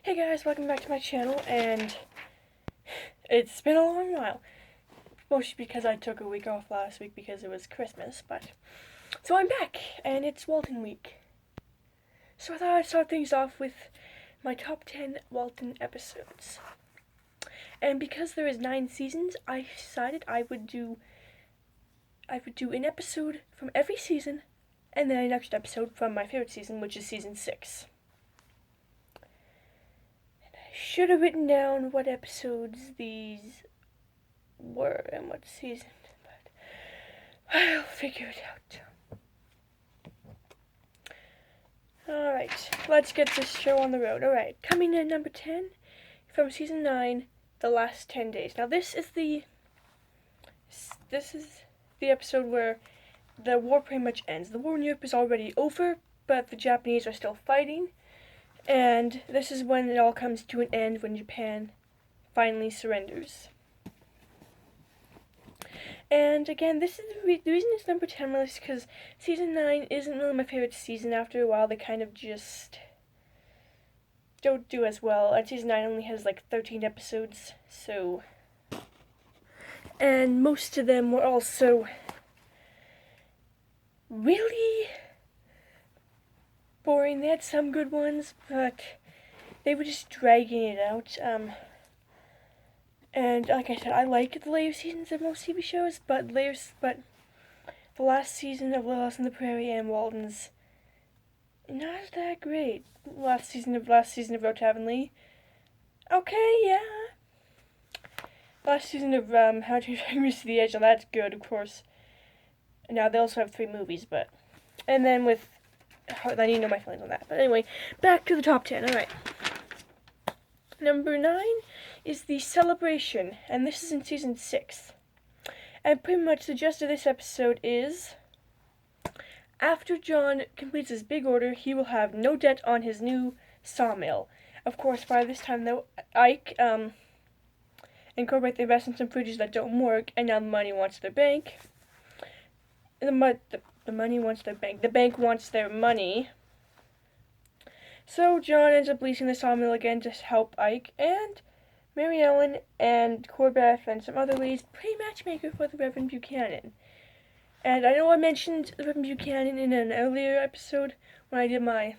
Hey guys, welcome back to my channel, and it's been a long while. Mostly because I took a week off last week because it was Christmas, but... So I'm back, and it's Walton week. So I thought I'd start things off with my top 10 Walton episodes. And because there is 9 seasons, I decided I would do an episode from every season, and then an extra episode from my favorite season, which is season 6. Should have written down what episodes these were and what season, but I'll figure it out. Alright, let's get this show on the road. Alright, coming in number 10 from season 9, The Last 10 Days. Now this is the episode where the war pretty much ends. The war in Europe is already over, but the Japanese are still fighting. And this is when it all comes to an end, when Japan finally surrenders. And again, this is the reason it's number 10 on my list, because season 9 isn't really my favorite season. After a while, they kind of just don't do as well. And season 9 only has like 13 episodes, so... And most of them were also really boring. They had some good ones, but they were just dragging it out. And like I said, I like the later seasons of most TV shows, but the last season of Little House on the Prairie and Walton's not that great. Last season of Road to Avonlea, okay, yeah. Last season of How to Reach the Edge, now that's good, of course. Now they also have 3 movies, but and then with I need to know my feelings on that. But anyway, back to the top 10. Alright. Number 9 is The Celebration, and this is in season 6. And pretty much the gist of this episode is, after John completes his big order, he will have no debt on his new sawmill. Of course, by this time, though, Ike and Corbett, they invest in some fridges that don't work, and now the money wants their bank. The money wants their bank. The bank wants their money. So John ends up leasing the sawmill again to help Ike, and Mary Ellen and Corbeth and some other ladies play matchmaker for the Reverend Buchanan. And I know I mentioned the Reverend Buchanan in an earlier episode when I did my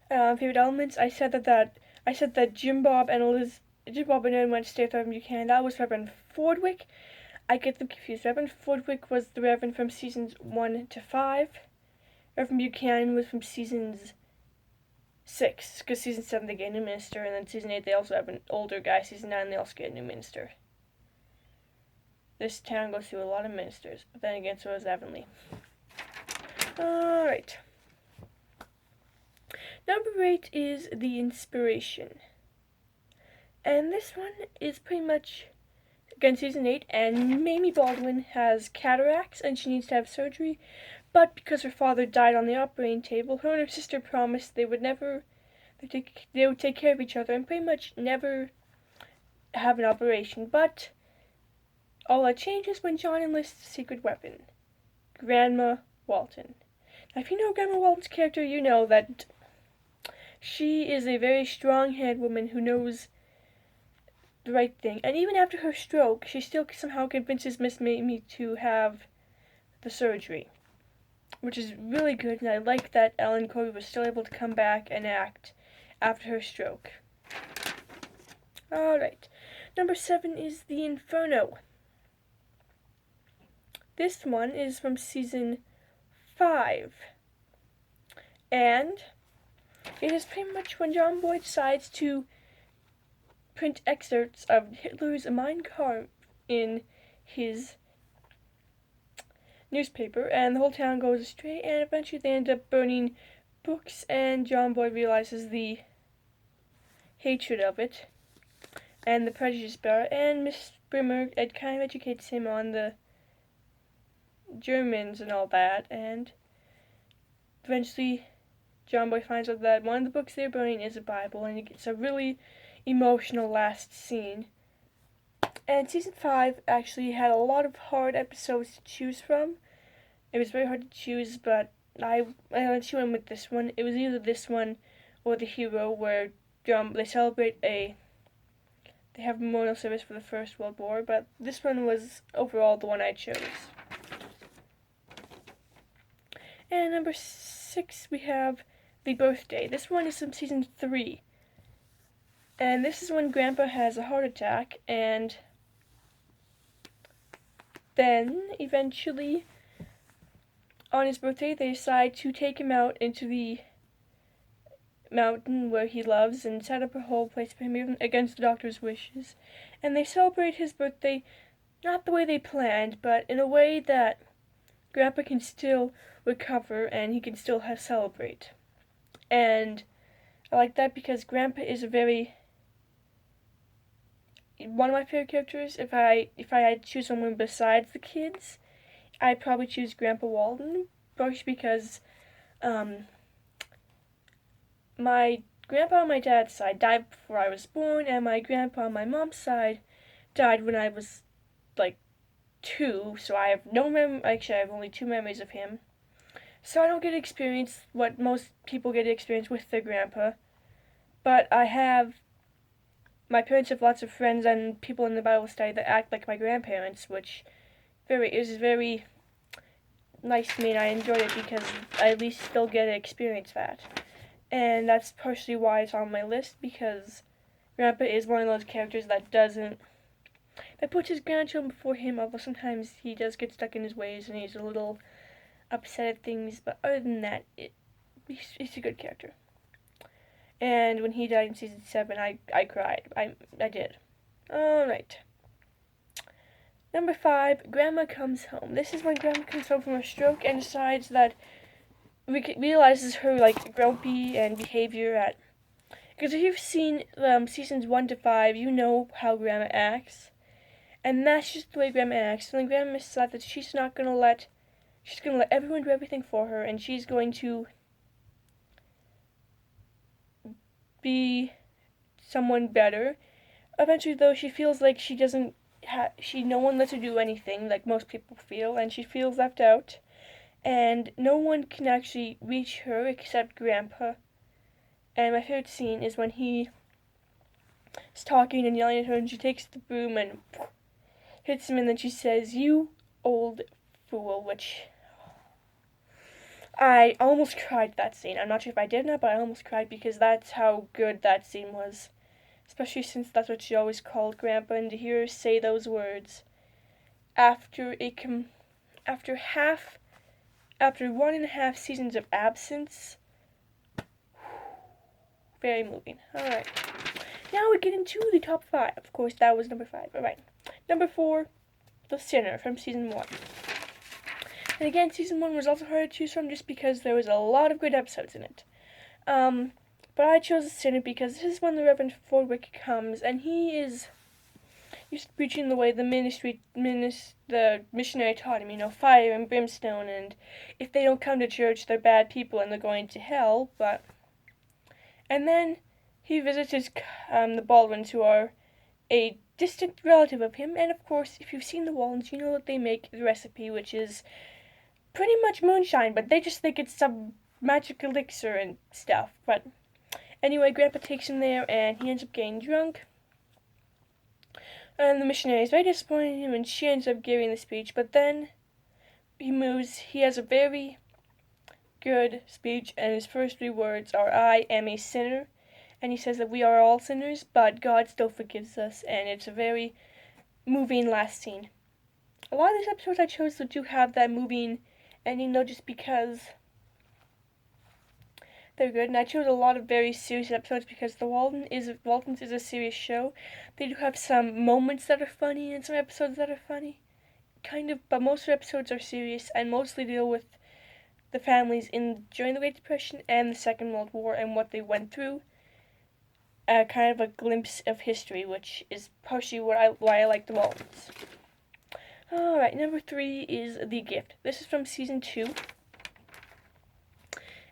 favorite elements. I said that Jim Bob and Aaron went to stay with Reverend Buchanan. That was Reverend Fordwick. I get them confused. Reverend Fordwick was the Reverend from seasons 1 to 5. Reverend Buchanan was from seasons 6, because season 7 they get a new minister, and then season 8 they also have an older guy. Season 9 they also get a new minister. This town goes through a lot of ministers, but then again so does Avonlea. Alright. Number 8 is The Inspiration. And this one is pretty much... Again, season 8, and Mamie Baldwin has cataracts, and she needs to have surgery, but because her father died on the operating table, her and her sister promised they would take care of each other, and pretty much never have an operation, but all that changes when John enlists a secret weapon, Grandma Walton. Now, if you know Grandma Walton's character, you know that she is a very strong-headed woman who knows the right thing, and even after her stroke, she still somehow convinces Miss Mamie to have the surgery, which is really good, and I like that Ellen Corey was still able to come back and act after her stroke. Alright, number 7 is The Inferno. This one is from season 5, and it is pretty much when John Boy decides to print excerpts of Hitler's Mein Kampf in his newspaper, and the whole town goes astray, and eventually they end up burning books, and John Boy realizes the hatred of it, and the prejudice about it, and Miss Brimmer kind of educates him on the Germans and all that, and eventually John Boy finds out that one of the books they're burning is a Bible, and it gets a really emotional last scene. And season 5 actually had a lot of hard episodes to choose from. It was very hard to choose, but I went with this one. It was either this one or the hero, where they celebrate they have memorial service for the First World War, but this one was overall the one I chose. And number 6, we have The Birthday. This one is from season 3. And this is when Grandpa has a heart attack, and then eventually on his birthday they decide to take him out into the mountain where he loves and set up a whole place for him, even against the doctor's wishes. And they celebrate his birthday not the way they planned, but in a way that Grandpa can still recover and he can still celebrate. And I like that because Grandpa is one of my favorite characters. If I had to choose someone besides the kids, I'd probably choose Grandpa Walton, both because my grandpa on my dad's side died before I was born, and my grandpa on my mom's side died when I was like 2, so I have actually I have only 2 memories of him. So I don't get to experience what most people get to experience with their grandpa, but my parents have lots of friends and people in the Bible study that act like my grandparents, which is very nice to me, and I enjoy it because I at least still get to experience that. And that's partially why it's on my list, because Grandpa is one of those characters that puts his grandchildren before him, although sometimes he does get stuck in his ways and he's a little upset at things, but other than that, he's a good character. And when he died in season 7, I cried. I did. Alright. Number 5, Grandma Comes Home. This is when Grandma comes home from a stroke and decides that realizes her grumpy and behavior because if you've seen seasons 1 to 5, you know how Grandma acts, and that's just the way Grandma acts. And then Grandma decides that she's gonna let everyone do everything for her, and she's going to be someone better. Eventually, though, she feels like no one lets her do anything, like most people feel, and she feels left out. And no one can actually reach her except Grandpa. And my favorite scene is when he is talking and yelling at her, and she takes the broom and hits him, and then she says, "You old fool," which I almost cried that scene. I'm not sure if I did or not, but I almost cried because that's how good that scene was. Especially since that's what she always called Grandpa, and to hear her say those words after 1.5 seasons of absence. Very moving. Alright. Now we get into the top 5. Of course, that was number 5. Alright. Number 4, The Sinner from season 1. And again, season 1 was also hard to choose from just because there was a lot of good episodes in it. But I chose The Sinner because this is when the Reverend Fordwick comes, and he is used to preaching the way the missionary taught him, fire and brimstone, and if they don't come to church, they're bad people and they're going to hell. And then he visits the Baldwins, who are a distant relative of him, and of course, if you've seen the Waltons, you know that they make the recipe, which is pretty much moonshine, but they just think it's some magic elixir and stuff. But anyway, Grandpa takes him there, and he ends up getting drunk. And the missionary is very disappointed in him, and she ends up giving the speech. But then he has a very good speech, and his first 3 words are, "I am a sinner." And he says that we are all sinners, but God still forgives us, and it's a very moving last scene. A lot of these episodes I chose do have that moving ending, though, just because they're good. And I chose a lot of very serious episodes because the Waltons is a serious show. They do have some moments that are funny and some episodes that are funny, kind of, but most of the episodes are serious and mostly deal with the families during the Great Depression and the Second World War and what they went through. Kind of a glimpse of history, which is partially why I like the Waltons. Alright, number 3 is The Gift. This is from season 2.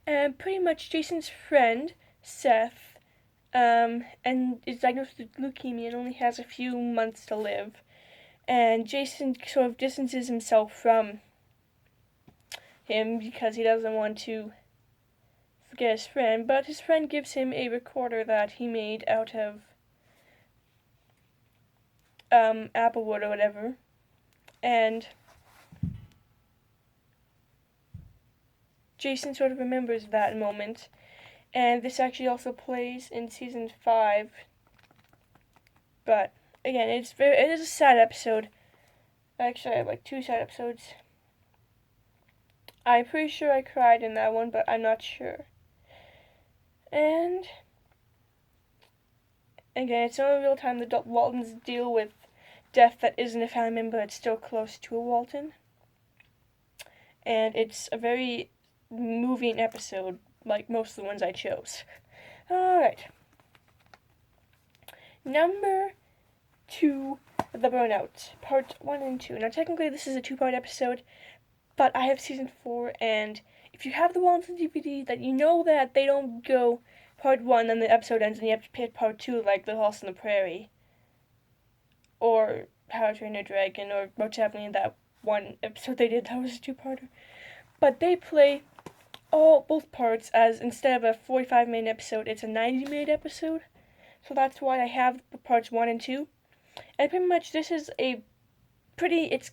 And pretty much Jason's friend, Seth, and is diagnosed with leukemia and only has a few months to live. And Jason sort of distances himself from him because he doesn't want to get his friend, but his friend gives him a recorder that he made out of applewood or whatever, and Jason sort of remembers that moment, and this actually also plays in season 5, but again, it is a sad episode. Actually, I have like 2 sad episodes. I'm pretty sure I cried in that one, but I'm not sure. And again, it's not a real time the Waltons deal with death that isn't a family member that's still close to a Walton. And it's a very moving episode, like most of the ones I chose. Alright. Number 2, The Burnout, Part 1 and 2. Now, technically, this is a 2-part episode, but I have season 4, and if you have the Walton DVD, that you know that they don't go part 1, then the episode ends, and you have to pick part 2, like The Horse on the Prairie, or How to Train Your Dragon, or what's happening in that one episode they did that was a 2-parter. But they play both parts, as instead of a 45-minute episode, it's a 90-minute episode. So that's why I have parts 1 and 2. And pretty much this is it's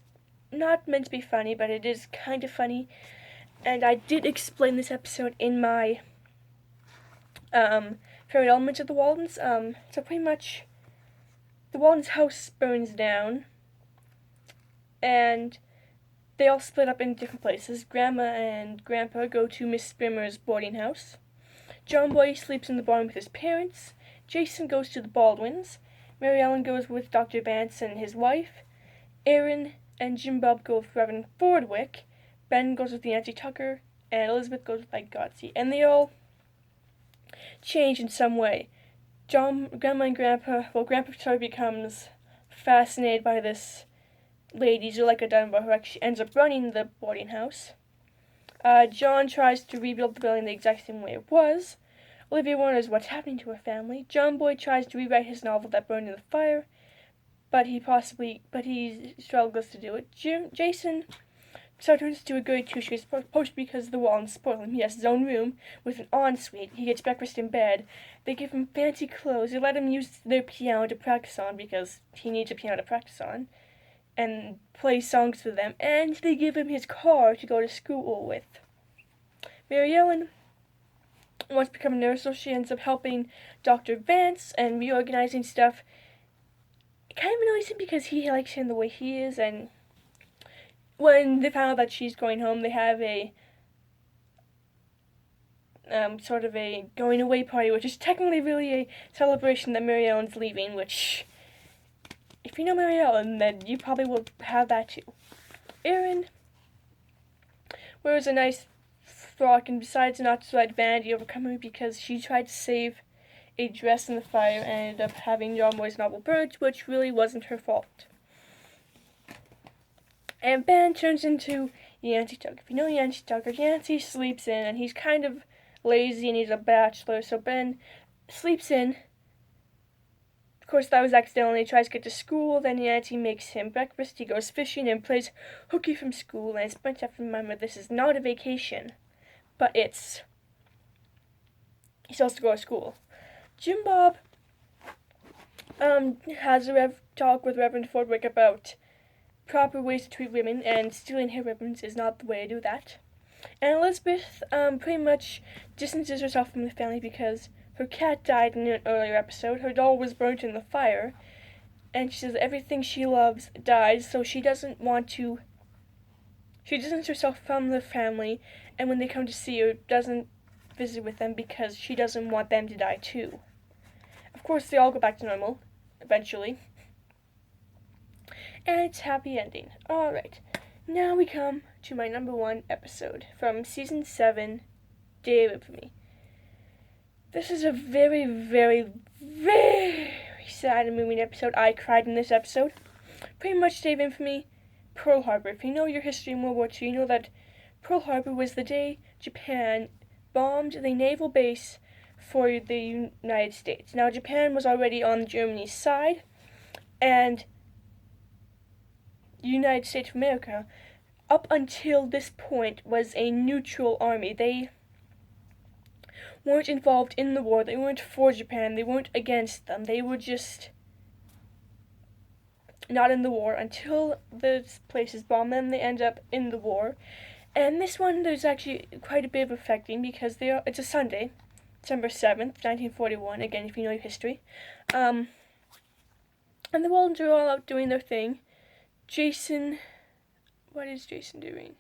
not meant to be funny, but it is kind of funny. And I did explain this episode in my favorite elements of the Waltons. So pretty much the Waltons' house burns down, and they all split up in different places. Grandma and Grandpa go to Miss Spimmer's boarding house. John Boy sleeps in the barn with his parents. Jason goes to the Baldwins. Mary Ellen goes with Dr. Vance and his wife. Aaron and Jim Bob go with Reverend Fordwick. Ben goes with Nancy Tucker. And Elizabeth goes with Mike Godsey. And they all change in some way. Grandma and Grandpa sort of becomes fascinated by this lady, Zuleika Dunbar, who actually ends up running the boarding house. John tries to rebuild the building the exact same way it was. Olivia wonders what's happening to her family. John Boy tries to rewrite his novel that burned in the fire, but he struggles to do it. Jason turns into a goody two-shoes, partially because the Waltons spoil him. He has his own room with an ensuite. He gets breakfast in bed. They give him fancy clothes. They let him use their piano to practice on because he needs a piano to practice on, and play songs for them. And they give him his car to go to school with. Mary Ellen wants to become a nurse, so she ends up helping Dr. Vance and reorganizing stuff. It kind of annoys him because he likes him the way he is, and when they found out that she's going home, they have a sort of a going away party, which is technically really a celebration that Mary Ellen's leaving, which, if you know Mary Ellen, then you probably will have that too. Erin wears a nice frock and decides not to let vanity overcome her because she tried to save a dress in the fire and ended up having John Boy's novel burnt, which really wasn't her fault. And Ben turns into Yancey Tucker. If you know Yancey Tucker, Yancey sleeps in, and he's kind of lazy and he's a bachelor, so Ben sleeps in. Of course, that was accidental. He tries to get to school, then Yancey makes him breakfast, he goes fishing and plays hooky from school, and it's meant to have to remember this is not a vacation, but he's supposed to go to school. Jim Bob has a talk with Reverend Fordwick about proper ways to treat women, and stealing hair ribbons is not the way to do that. And Elizabeth pretty much distances herself from the family because her cat died in an earlier episode, her doll was burnt in the fire, and she says everything she loves dies, so she distances herself from the family, and when they come to see her, doesn't visit with them because she doesn't want them to die too. Of course, they all go back to normal, eventually. And it's happy ending. Alright, now we come to my number 1 episode from Season 7, Day of Infamy. This is a very, very, very sad and moving episode. I cried in this episode. Pretty much Day of Infamy, Pearl Harbor. If you know your history in World War II, you know that Pearl Harbor was the day Japan bombed the naval base for the United States. Now, Japan was already on Germany's side, and the United States of America, up until this point, was a neutral army. They weren't involved in the war. They weren't for Japan. They weren't against them. They were just not in the war until the place is bombed. Then they end up in the war. And this one, there's actually quite a bit of affecting because it's a Sunday, December 7th, 1941. Again, if you know your history. And the Waltons are all out doing their thing. What is Jason doing?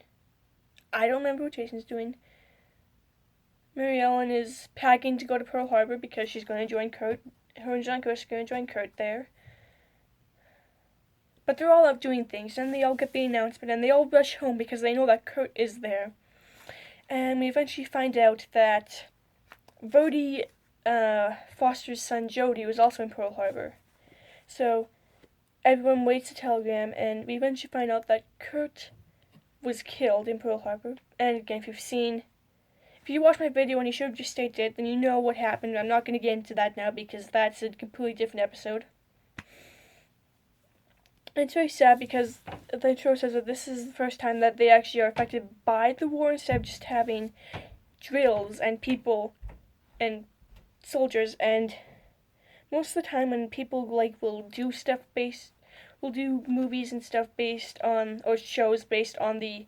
I don't remember what Jason's doing. Mary Ellen is packing to go to Pearl Harbor because she's going to join Kurt. Her and John Kurt are going to join Kurt there. But they're all out doing things, and they all get the announcement, and they all rush home because they know that Kurt is there. And we eventually find out that Vody Foster's son Jody was also in Pearl Harbor. So everyone waits a telegram, and we eventually find out that Kurt was killed in Pearl Harbor. And again, if you watched my video and you should have just stayed dead, then you know what happened. I'm not going to get into that now because that's a completely different episode. And it's very sad because the intro says that this is the first time that they actually are affected by the war instead of just having drills and people and soldiers. And most of the time when people will do movies and stuff based on, or shows based on the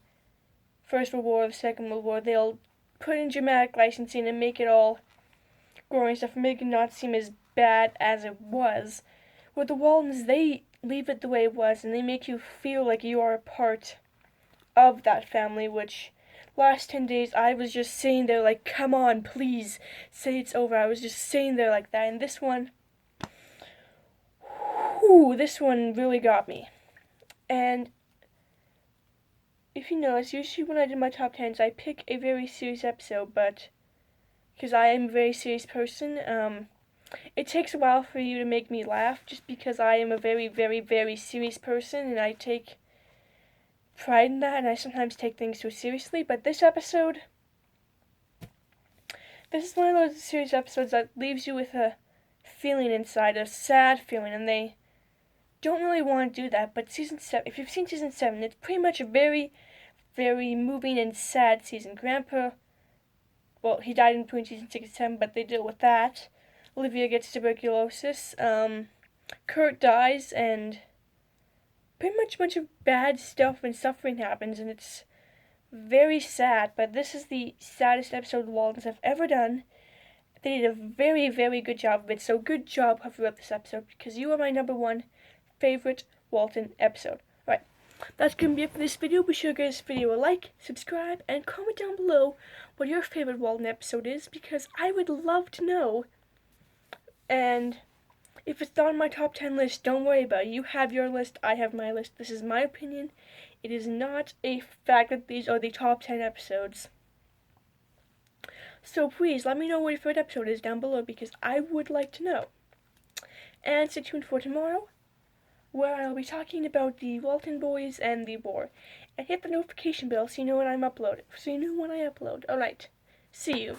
First World War or the Second World War, they'll put in dramatic licensing and make it all gory and stuff and make it not seem as bad as it was. With the Waltons, they leave it the way it was, and they make you feel like you are a part of that family, which last 10 days I was just sitting there like, come on, please, say it's over. I was just sitting there like that, and this one really got me. And if you notice, usually when I do my top 10s, I pick a very serious episode, but because I am a very serious person, it takes a while for you to make me laugh just because I am a very, very, very serious person and I take pride in that and I sometimes take things too seriously. But this is one of those serious episodes that leaves you with a feeling inside, a sad feeling, and they don't really want to do that. But season 7, if you've seen season 7, it's pretty much a very, very moving and sad season. Grandpa, well, he died in between season 6 and 7, but they deal with that. Olivia gets tuberculosis, Kurt dies, and pretty much a bunch of bad stuff and suffering happens, and it's very sad, but this is the saddest episode the Waltons have ever done. They did a very, very good job of it, so good job whoever wrote this episode, because you are my number 1 favorite Walton episode. Alright, that's going to be it for this video. Be sure to give this video a like, subscribe, and comment down below what your favorite Walton episode is, because I would love to know. And if it's not on my top 10 list, don't worry about it. You have your list, I have my list. This is my opinion. It is not a fact that these are the top 10 episodes. So please, let me know what your favorite episode is down below, because I would like to know. And stay tuned for tomorrow, where I'll be talking about the Walton Boys and the war. And hit the notification bell so you know when I upload. Alright, see you.